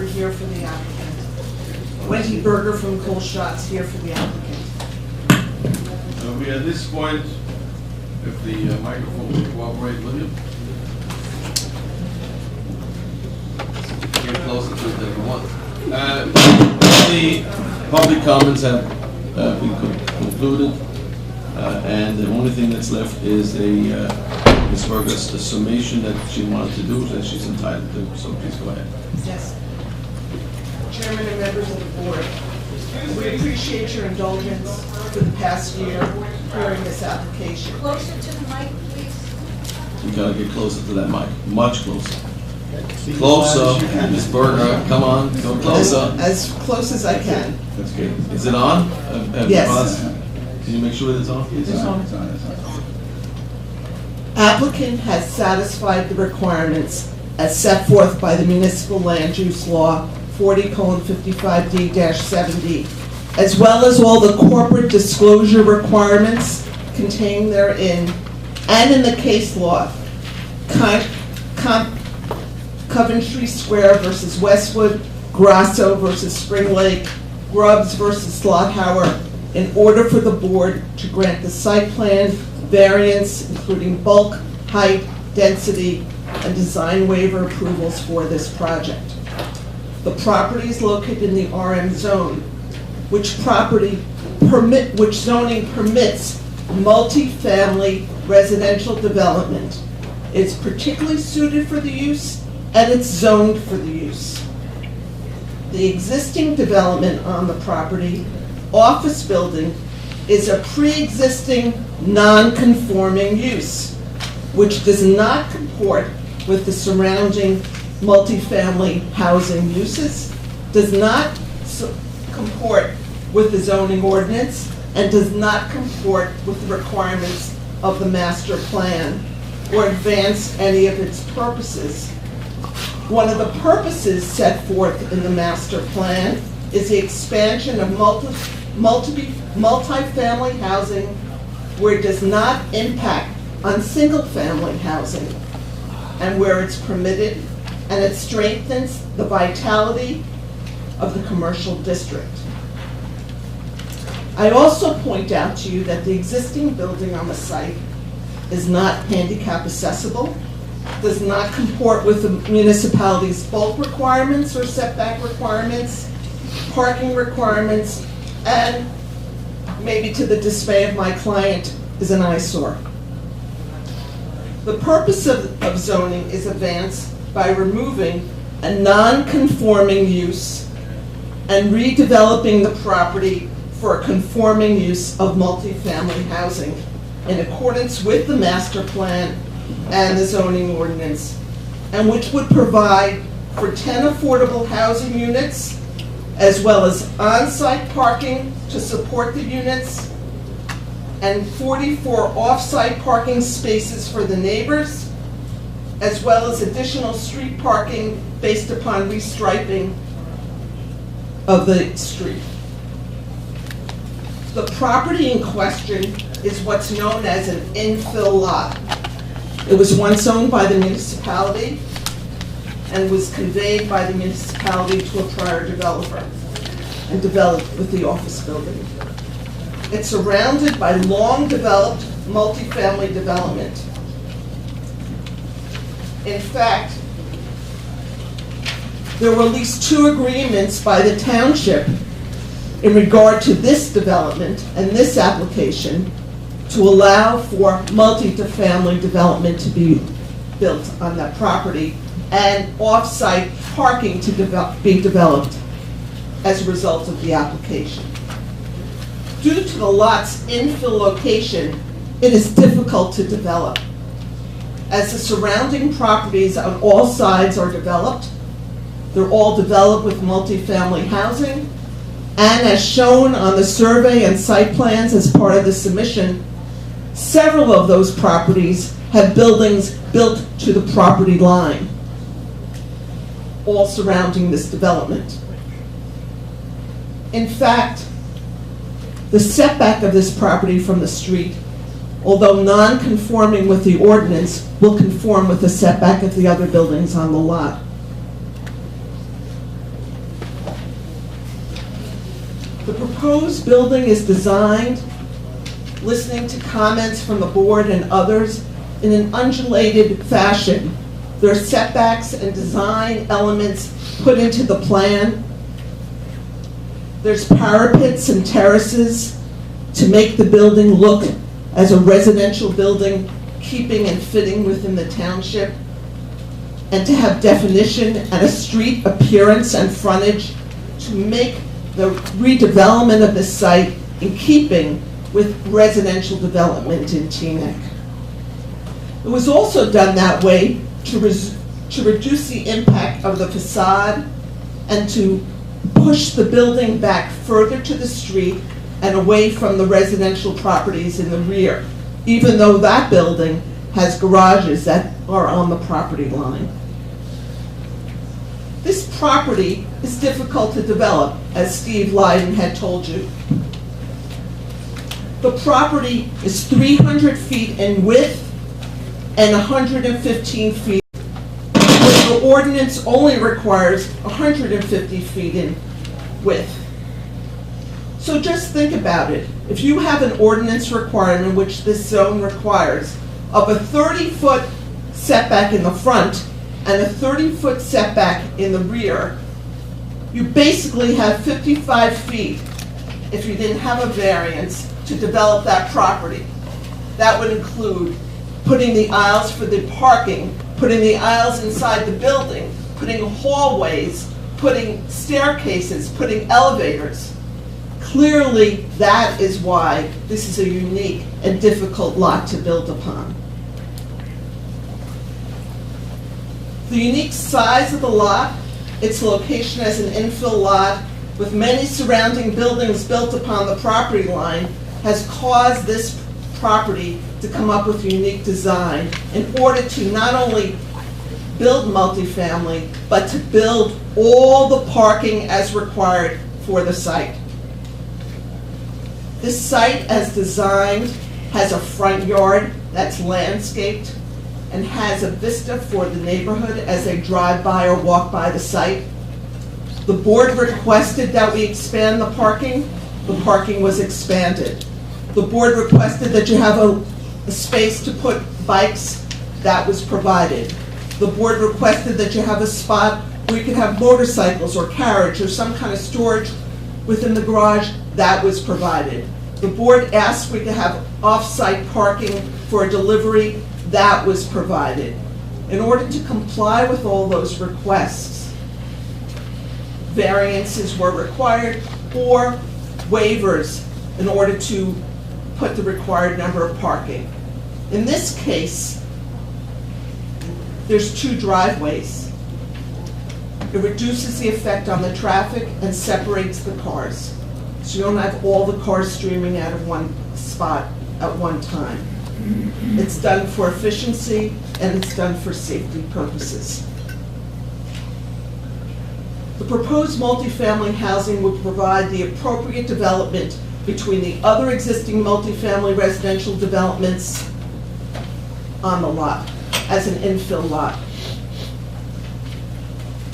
here for the applicant. Wendy Berger from Cool Shots here for the applicant. We at this point, if the microphone will cooperate with you. Get closer to it than you want. The public comments have been concluded, and the only thing that's left is Ms. Berger's summation that she wanted to do, that she's entitled to, so please go ahead. Yes. Chairman and members of the board, we appreciate your indulgence for the past year hearing this application. Closer to the mic, please. You gotta get closer to that mic, much closer. Closer, Ms. Berger, come on, go closer. As close as I can. That's good. Is it on? Yes. Can you make sure that it's on? It's on. Applicant has satisfied the requirements as set forth by the Municipal Land Use Law 40:55D-7D, as well as all the corporate disclosure requirements contained therein, and in the case law, Coventry Square versus Westwood, Grasso versus Spring Lake, Grubbs versus Slothauer, in order for the board to grant the site plan variance, including bulk, height, density, and design waiver approvals for this project. The property is located in the RM zone, which zoning permits multi-family residential development. It's particularly suited for the use, and it's zoned for the use. The existing development on the property, office building, is a pre-existing non-conforming use, which does not comport with the surrounding multifamily housing uses, does not comport with the zoning ordinance, and does not comport with the requirements of the master plan or advance any of its purposes. One of the purposes set forth in the master plan is the expansion of multi-family housing where it does not impact on single-family housing, and where it's permitted, and it strengthens the vitality of the commercial district. I also point out to you that the existing building on the site is not handicap accessible, does not comport with the municipality's bulk requirements or setback requirements, parking requirements, and maybe to the dismay of my client, is an eyesore. The purpose of zoning is advanced by removing a non-conforming use and redeveloping the property for a conforming use of multifamily housing in accordance with the master plan and the zoning ordinance, and which would provide for 10 affordable housing units, as well as on-site parking to support the units, and 44 off-site parking spaces for the neighbors, as well as additional street parking based upon restriping of the street. The property in question is what's known as an infill lot. It was once owned by the municipality and was conveyed by the municipality to a prior developer and developed with the office building. It's surrounded by long-developed multifamily development. In fact, there were at least 2 agreements by the township in regard to this development and this application to allow for multi-family development to be built on that property and off-site parking to be developed as a result of the application. Due to the lot's infill location, it is difficult to develop, as the surrounding properties on all sides are developed. They're all developed with multifamily housing, and as shown on the survey and site plans as part of the submission, several of those properties have buildings built to the property line, all surrounding this development. In fact, the setback of this property from the street, although non-conforming with the ordinance, will conform with the setback of the other buildings on the lot. The proposed building is designed, listening to comments from the board and others, in an undulated fashion. There are setbacks and design elements put into the plan. There's parapets and terraces to make the building look as a residential building, keeping and fitting within the township, and to have definition and a street appearance and frontage to make the redevelopment of the site in keeping with residential development in Teaneck. It was also done that way to reduce the impact of the facade and to push the building back further to the street and away from the residential properties in the rear, even though that building has garages that are on the property line. This property is difficult to develop, as Steve Lyden had told you. The property is 300 feet in width and 115 feet. The ordinance only requires 150 feet in width. So just think about it. If you have an ordinance requirement, which this zone requires, of a 30-foot setback in the front and a 30-foot setback in the rear, you basically have 55 feet if you didn't have a variance to develop that property. That would include putting the aisles for the parking, putting the aisles inside the building, putting hallways, putting staircases, putting elevators. Clearly, that is why this is a unique and difficult lot to build upon. The unique size of the lot, its location as an infill lot with many surrounding buildings built upon the property line, has caused this property to come up with a unique design in order to not only build multifamily, but to build all the parking as required for the site. This site, as designed, has a front yard that's landscaped and has a vista for the neighborhood as they drive by or walk by the site. The board requested that we expand the parking. The parking was expanded. The board requested that you have a space to put bikes. That was provided. The board requested that you have a spot where you could have motorcycles or carriage or some kind of storage within the garage. That was provided. The board asked we could have off-site parking for a delivery. That was provided. In order to comply with all those requests, variances were required or waivers in order to put the required number of parking. In this case, there's 2 driveways. It reduces the effect on the traffic and separates the cars. So you don't have all the cars streaming out of one spot at one time. It's done for efficiency and it's done for safety purposes. The proposed multifamily housing would provide the appropriate development between the other existing multifamily residential developments on the lot as an infill lot.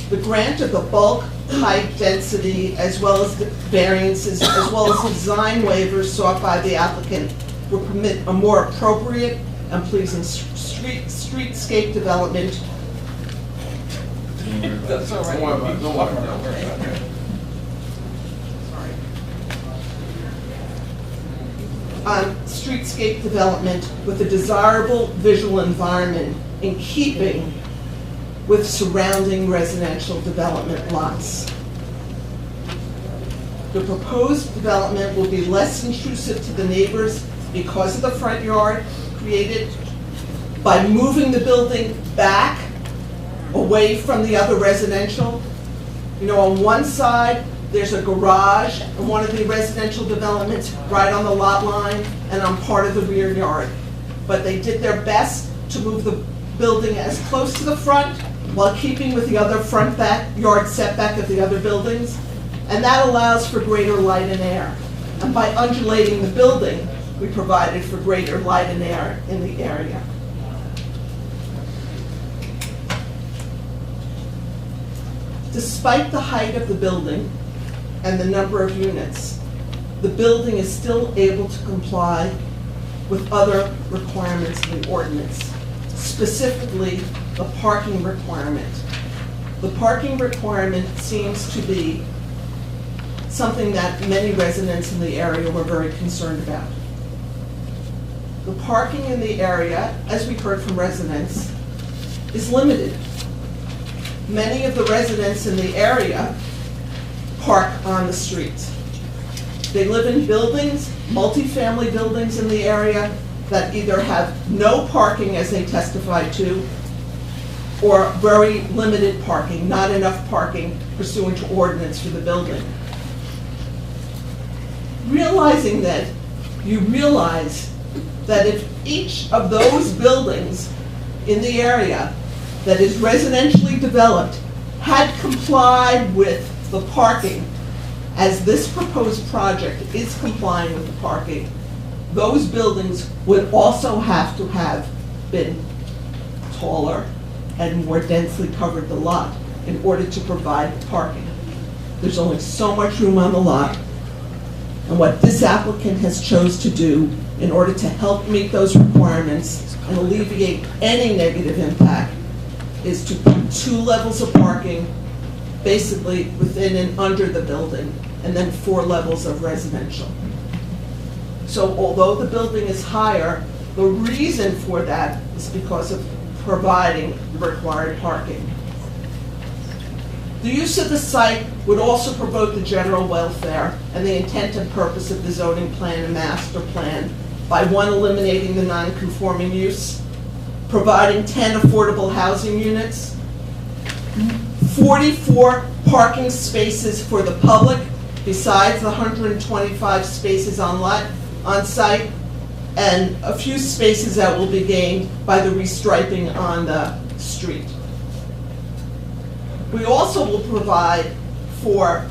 The grant of the bulk, height, density, as well as the variances, as well as design waivers sought by the applicant will permit a more appropriate and pleasing streetscape development. That's all right. Don't worry. Streetscape development with a desirable visual environment in keeping with surrounding residential development lots. The proposed development will be less intrusive to the neighbors because of the front yard created by moving the building back away from the other residential. You know, on one side, there's a garage in one of the residential developments right on the lot line and on part of the rear yard. But they did their best to move the building as close to the front while keeping with the other front yard setback of the other buildings. And that allows for greater light and air. And by undulating the building, we provided for greater light and air in the area. Despite the height of the building and the number of units, the building is still able to comply with other requirements in the ordinance, specifically the parking requirement. The parking requirement seems to be something that many residents in the area were very concerned about. The parking in the area, as we heard from residents, is limited. Many of the residents in the area park on the streets. They live in buildings, multifamily buildings in the area that either have no parking, as they testified to, or very limited parking, not enough parking pursuant to ordinance for the building. Realizing that, you realize that if each of those buildings in the area that is residentially developed had complied with the parking, as this proposed project is complying with the parking, those buildings would also have to have been taller and more densely covered the lot in order to provide parking. There's only so much room on the lot, and what this applicant has chose to do in order to help meet those requirements and alleviate any negative impact is to put 2 levels of parking basically within and under the building, and then 4 levels of residential. So although the building is higher, the reason for that is because of providing the required parking. The use of the site would also promote the general welfare and the intent and purpose of the zoning plan and master plan by, 1, eliminating the non-conforming use, providing 10 affordable housing units, 44 parking spaces for the public besides the 125 spaces on site, and a few spaces that will be gained by the restriping on the street. We also will provide for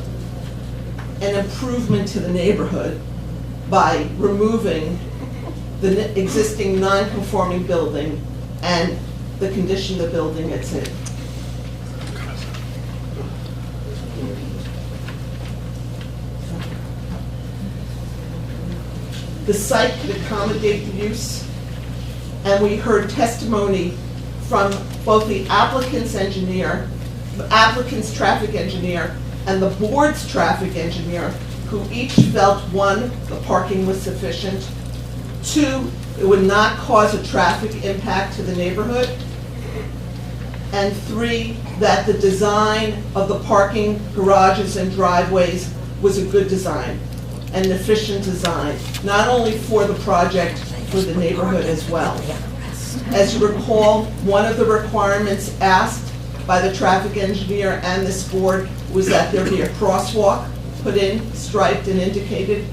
an improvement to the neighborhood by removing the existing non-conforming building and the condition the building it's in. The site could accommodate the use, and we heard testimony from both the applicant's traffic engineer, and the board's traffic engineer, who each felt, 1, the parking was sufficient, 2, it would not cause a traffic impact to the neighborhood, and 3, that the design of the parking garages and driveways was a good design, an efficient design, not only for the project, for the neighborhood as well. As you recall, one of the requirements asked by the traffic engineer and this board was that there be a crosswalk put in, striped and indicated,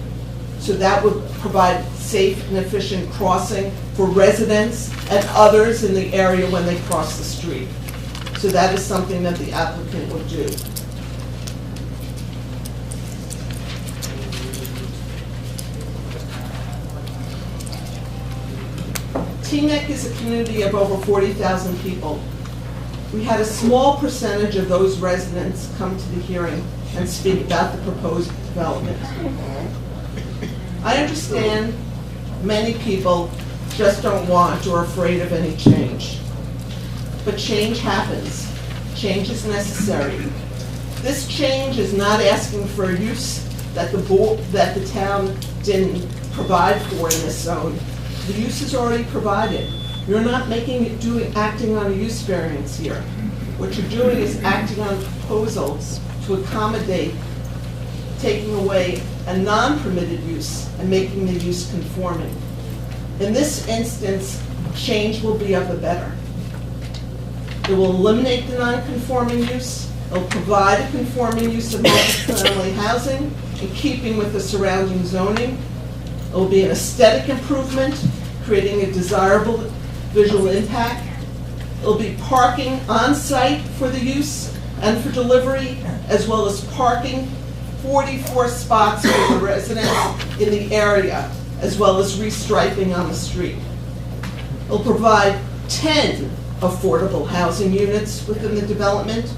so that would provide safe and efficient crossing for residents and others in the area when they cross the street. So that is something that the applicant would do. Teaneck is a community of over 40,000 people. We had a small percentage of those residents come to the hearing and speak about the proposed development. I understand many people just don't want or are afraid of any change. But change happens. Change is necessary. This change is not asking for a use that the town didn't provide for in this zone. The use is already provided. You're not acting on a use variance here. What you're doing is acting on proposals to accommodate taking away a non-permitted use and making the use conforming. In this instance, change will be of the better. It will eliminate the non-conforming use. It will provide a conforming use of multifamily housing in keeping with the surrounding zoning. It will be an aesthetic improvement, creating a desirable visual impact. It will be parking on site for the use and for delivery, as well as parking 44 spots for the residents in the area, as well as restriping on the street. It will provide 10 affordable housing units within the development.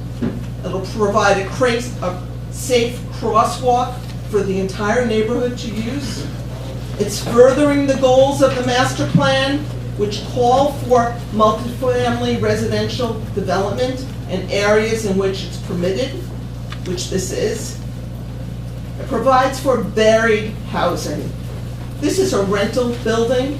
It will provide a safe crosswalk for the entire neighborhood to use. It's furthering the goals of the master plan, which call for multifamily residential development in areas in which it's permitted, which this is. It provides for varied housing. This is a rental building.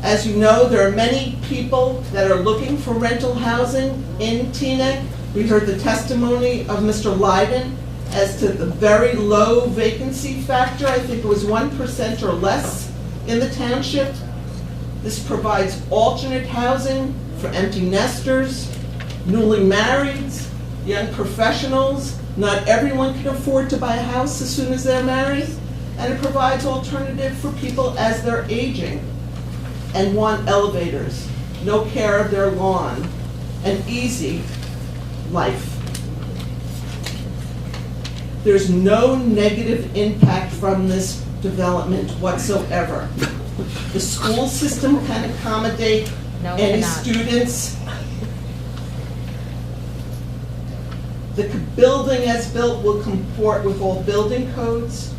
As you know, there are many people that are looking for rental housing in Teaneck. We heard the testimony of Mr. Lyden as to the very low vacancy factor. I think it was 1% or less in the township. This provides alternate housing for empty nesters, newly marrieds, young professionals. Not everyone can afford to buy a house as soon as they're married. And it provides alternative for people as they're aging and want elevators, no care of their lawn, an easy life. There's no negative impact from this development whatsoever. The school system can accommodate any students. The building as built will comport with all building codes.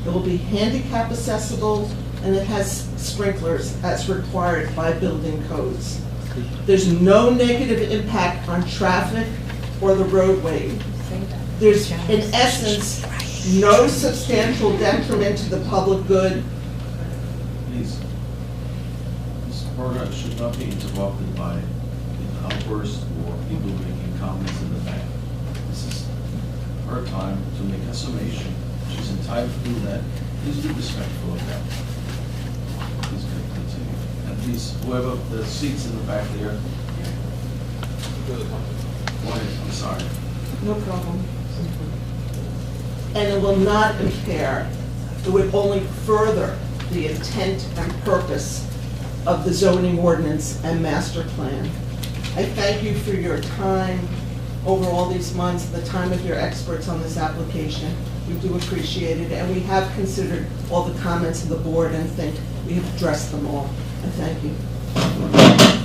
It will be handicap accessible, and it has sprinklers as required by building codes. There's no negative impact on traffic or the roadway. There's, in essence, no substantial detriment to the public good. Please, this program should not be interrupted by an outburst or people making comments in the back. This is her time to make a summation. She's entitled to do that. Please be respectful of that. Please continue. And please, whoever the seats in the back there. Go ahead, I'm sorry. No problem. And it will not impair, it would only further the intent and purpose of the zoning ordinance and master plan. I thank you for your time over all these months, the time of your experts on this application. We do appreciate it, and we have considered all the comments of the board and think we have addressed them all. And thank you.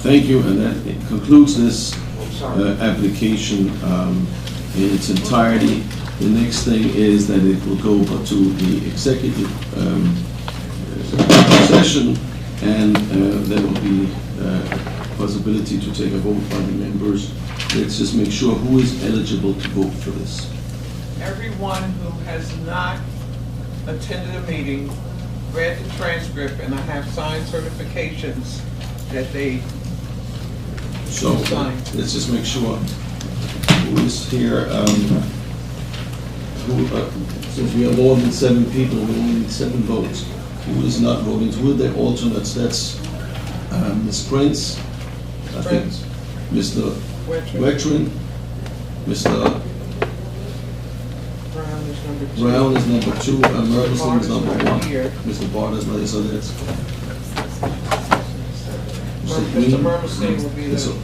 Thank you, and that it concludes this application in its entirety. The next thing is that it will go to the executive session, and there will be a possibility to take a vote by the members. Let's just make sure who is eligible to vote for this. Everyone who has not attended a meeting, read the transcript, and I have signed certifications that they So signed. let's just make sure who is here. Since we have more than 7 people, we only need 7 votes. Who is not voting? Who are the alternates? That's Ms. Prince, I think, Mr. Wetrin, Mr. Brown is number 2. Brown is number 2, and Merkelson is number Barnes 1. not here. Mr. Barnes is not, so that's Mr. Mermelstein will be Mr.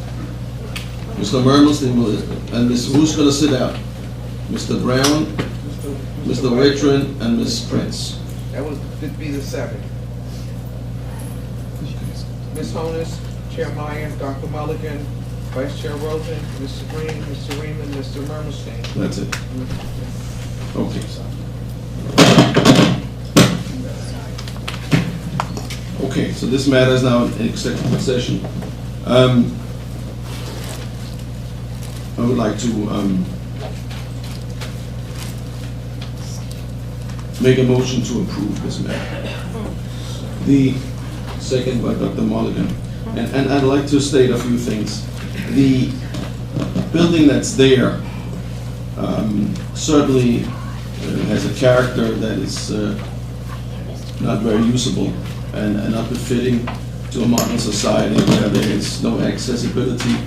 the Mr. Mermelstein will, and who's going to sit out? Mr. Brown, Mr. Wetrin, and Ms. Prince. That would be the 7. Ms. Honus, Chair Meyer, Dr. Mulligan, Vice Chair Rosen, Mr. Green, Mr. Reaman, Mr. Mermelstein. That's it. Okay. Okay, so this matter is now in executive session. I would like to make a motion to approve this matter. The second by Dr. Mulligan. And I'd like to state a few things. The building that's there certainly has a character that is not very usable and not befitting to a modern society where there is no accessibility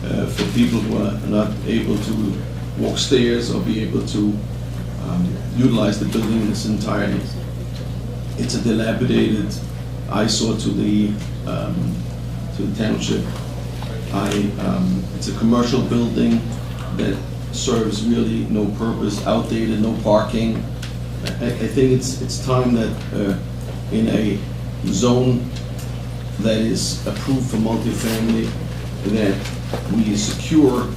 for people who are not able to walk stairs or be able to utilize the building in its entirety. It's a dilapidated eyesore to the township. It's a commercial building that serves really no purpose, outdated, no parking. I think it's time that in a zone that is approved for multifamily, that we secure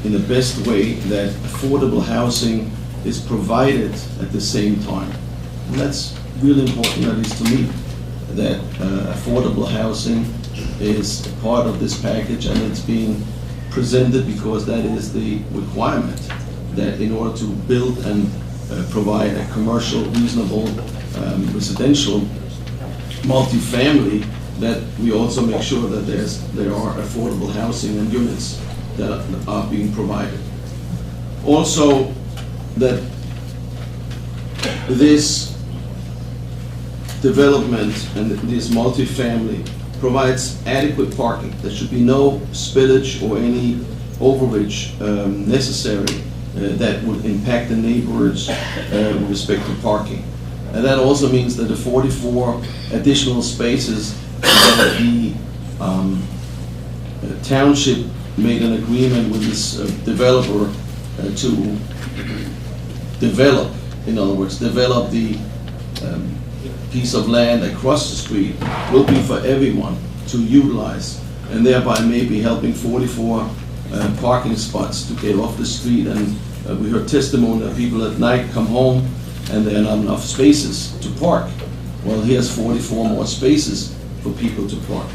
in the best way that affordable housing is provided at the same time. And that's really important, at least to me, that affordable housing is part of this package, and it's being presented because that is the requirement, that in order to build and provide a commercial, reasonable, residential, multifamily, that we also make sure that there are affordable housing and units that are being provided. Also, that this development and this multifamily provides adequate parking. There should be no spillage or any overage necessary that would impact the neighbors with respect to parking. And that also means that the 44 additional spaces that the township made an agreement with this developer to develop, in other words, develop the piece of land across the street will be for everyone to utilize, and thereby maybe helping 44 parking spots to get off the street. And we heard testimony that people at night come home and there are not enough spaces to park. Well, here's 44 more spaces for people to park.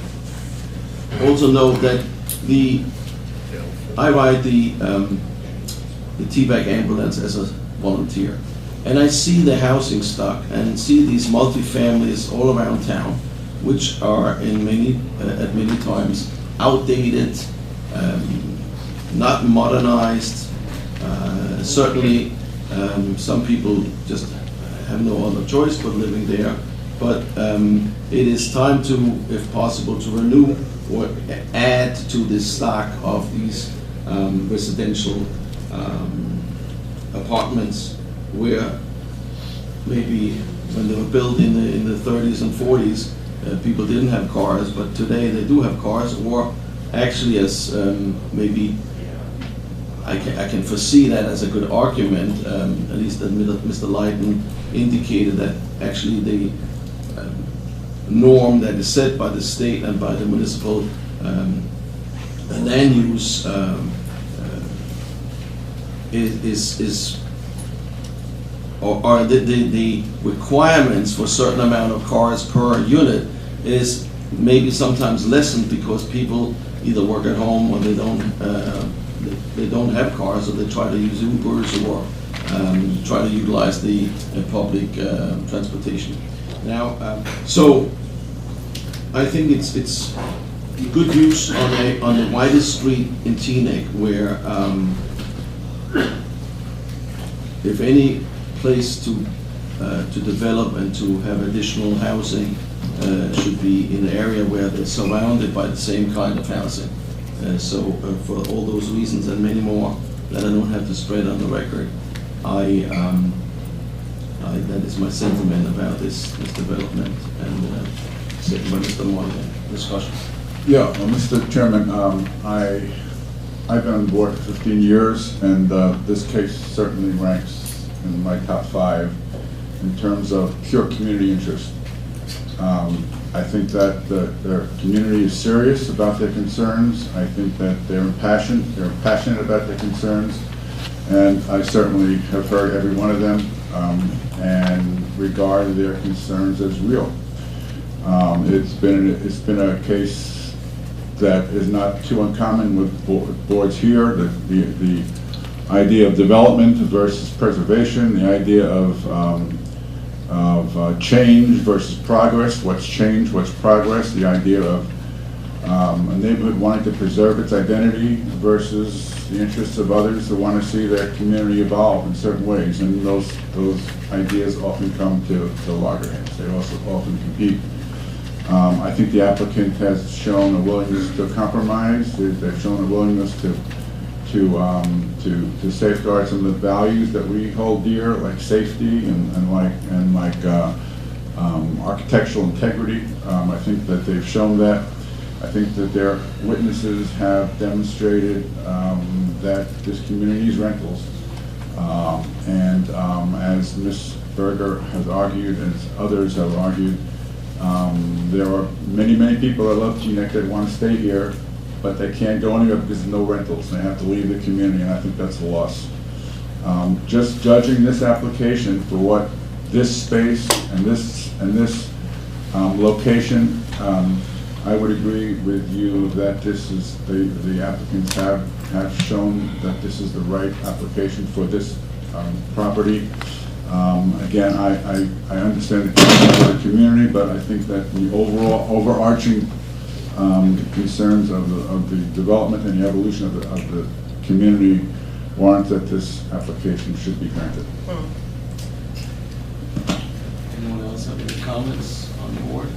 Also note that I ride the Teaneck ambulance as a volunteer, and I see the housing stock and see these multifamilies all around town, which are in at many times outdated, not modernized. Certainly, some people just have no other choice but living there. But it is time to, if possible, to renew or add to this stock of these residential apartments, where maybe when they were built in the 30s and 40s, people didn't have cars, but today they do have cars. Or actually, as maybe I can foresee that as a good argument, at least that Mr. Leiden indicated, that actually the norm that is set by the state and by the municipal land use or the requirements for a certain amount of cars per unit is maybe sometimes lessened because people either work at home or they don't have cars, or they try to use Ubers or try to utilize the public transportation. Now, so I think it's good use on the widest street in Teaneck, where if any place to develop and to have additional housing should be in an area where they're surrounded by the same kind of housing. So for all those reasons and many more that I don't have to spread on the record, that is my sentiment about this development, and second by Mr. Moore, discussion. Yeah, Mr. Chairman, I've been on the board for 15 years, and this case certainly ranks in my top 5 in terms of pure community interest. I think that their community is serious about their concerns. I think that they're passionate about their concerns, and I certainly have heard every one of them and regard their concerns as real. It's been a case that is not too uncommon with boards here. The idea of development versus preservation, the idea of change versus progress, what's change, what's progress, the idea of a neighborhood wanting to preserve its identity versus the interests of others who want to see their community evolve in certain ways. And those ideas often come to loggerheads. They also often compete. I think the applicant has shown a willingness to compromise. They've shown a willingness to safeguard some of the values that we hold dear, like safety and like architectural integrity. I think that they've shown that. I think that their witnesses have demonstrated that this community is rentals. And as Ms. Berger has argued, and others have argued, there are many, many people that love Teaneck that want to stay here, but they can't go anywhere because there's no rentals. They have to leave the community, and I think that's a loss. Just judging this application for what this space and this location, I would agree with you that this is, the applicants have shown that this is the right application for this property. Again, I understand the concerns of the community, but I think that the overall overarching concerns of the development and the evolution of the community warrant that this application should be granted. Anyone else have any comments on the board?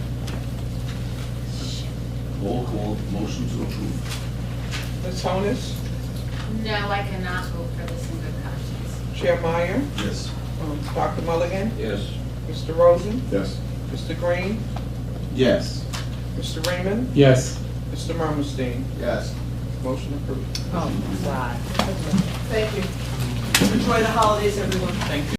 Roll call, motion to approve. Ms. Honus, No, I cannot vote for this in good conscience. Chair Meyer, Yes. Dr. Mulligan, Yes. Mr. Rosen, Yes. Mr. Green, Yes. Mr. Raymond, Yes. Mr. Murmelstein. Yes. Motion approved. Thank you. Enjoy the holidays, everyone. Thank you.